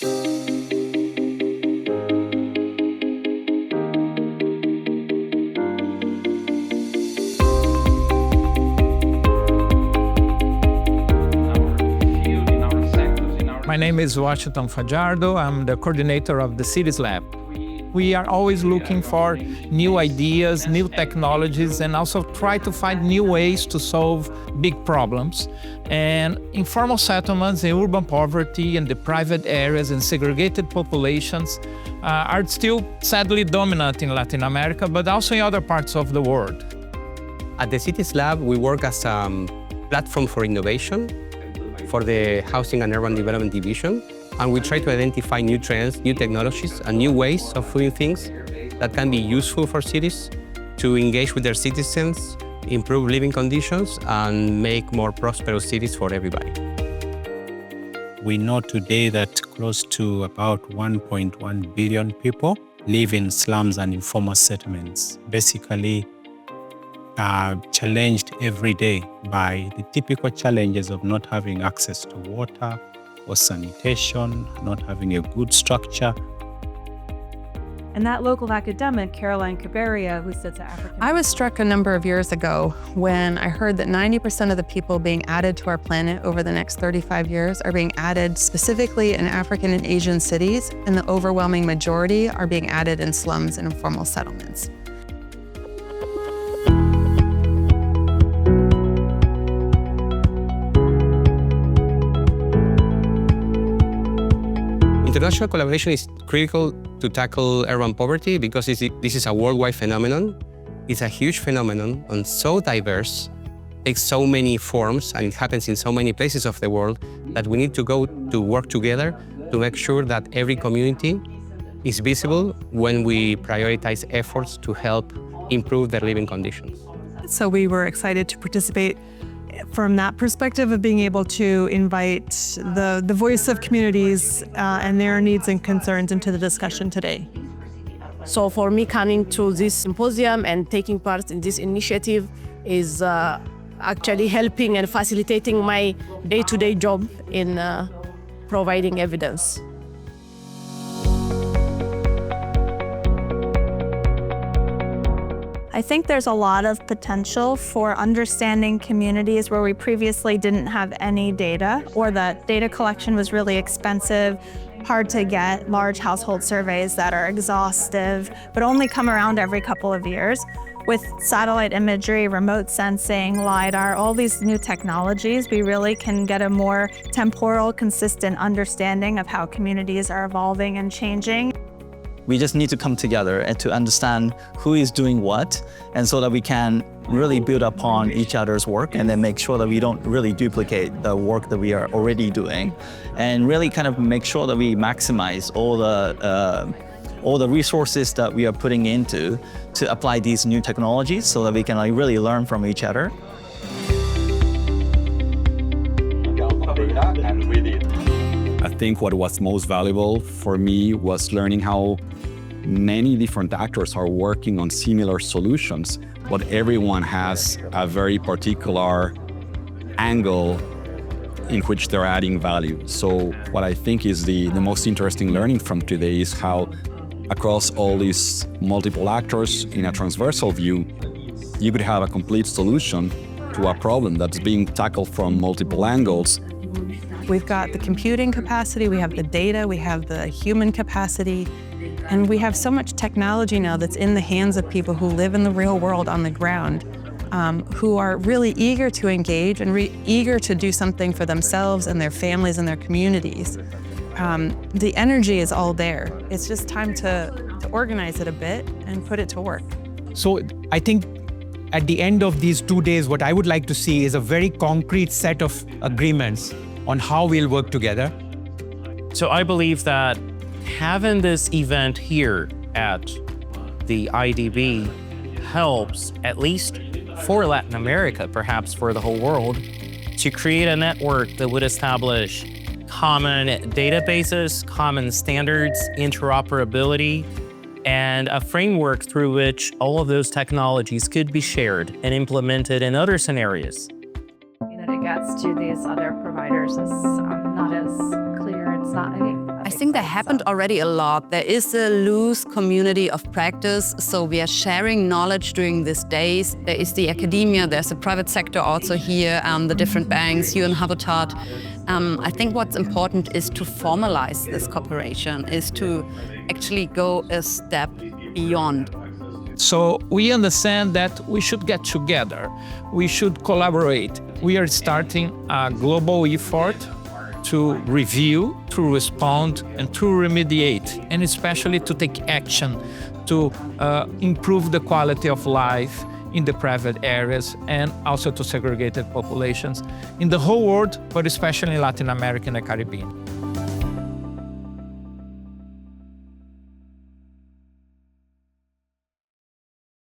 My name is Washington Fajardo. I'm the coordinator of the Cities Lab. We are always looking for new ideas, new technologies, and also try to find new ways to solve big problems. And informal settlements and urban poverty and the private areas and segregated populations are still sadly dominant in Latin America, but also in other parts of the world. At the Cities Lab, we work as a platform for innovation for the Housing and Urban Development Division. And we try to identify new trends, new technologies, and new ways of doing things that can be useful for cities to engage with their citizens, improve living conditions, and make more prosperous cities for everybody. We know today that close to about 1.1 billion people live in slums and informal settlements, basically challenged every day by the typical challenges of not having access to water or sanitation, not having a good structure. And that local academic, Caroline Caberia, who sits at African... I was struck a number of years ago when I heard that 90% of the people being added to our planet over the next 35 years are being added specifically in African and Asian cities, and the overwhelming majority are being added in slums and informal settlements. International collaboration is critical to tackle urban poverty because this is a worldwide phenomenon. It's a huge phenomenon and so diverse, takes so many forms, and it happens in so many places of the world that we need to go to work together to make sure that every community is visible when we prioritize efforts to help improve their living conditions. So we were excited to participate from that perspective of being able to invite the voice of communities and their needs and concerns into the discussion today. So for me, coming to this symposium and taking part in this initiative is actually helping and facilitating my day-to-day job in providing evidence. I think there's a lot of potential for understanding communities where we previously didn't have any data, or that data collection was really expensive, hard to get, large household surveys that are exhaustive, but only come around every couple of years. With satellite imagery, remote sensing, LiDAR, all these new technologies, we really can get a more temporal, consistent understanding of how communities are evolving and changing. We just need to come together and to understand who is doing what, and so that we can really build upon each other's work and then make sure that we don't really duplicate the work that we are already doing, and really kind of make sure that we maximize all the resources that we are putting into to apply these new technologies so that we can really learn from each other. I think what was most valuable for me was learning how many different actors are working on similar solutions, but everyone has a very particular angle in which they're adding value. So what I think is the most interesting learning from today is how across all these multiple actors in a transversal view, you could have a complete solution to a problem that's being tackled from multiple angles. We've got the computing capacity, we have the data, we have the human capacity, and we have so much technology now that's in the hands of people who live in the real world on the ground, who are really eager to engage and eager to do something for themselves and their families and their communities. The energy is all there. It's just time to organize it a bit and put it to work. So I think at the end of these 2 days, what I would like to see is a very concrete set of agreements on how we'll work together. So I believe that having this event here at the IDB helps, at least for Latin America, perhaps for the whole world, to create a network that would establish common databases, common standards, interoperability, and a framework through which all of those technologies could be shared and implemented in other scenarios. That it gets to these other providers is not as clear. It's not I think there happened already a lot. There is a loose community of practice, so we are sharing knowledge during these days. There is the academia, there's the private sector also here, the different banks, UN Habitat. I think what's important is to formalize this cooperation, is to actually go a step beyond. So we understand that we should get together, we should collaborate. We are starting a global effort to review, to respond, and to remediate, and especially to take action to improve the quality of life in the private areas and also to segregated populations in the whole world, but especially in Latin America and the Caribbean.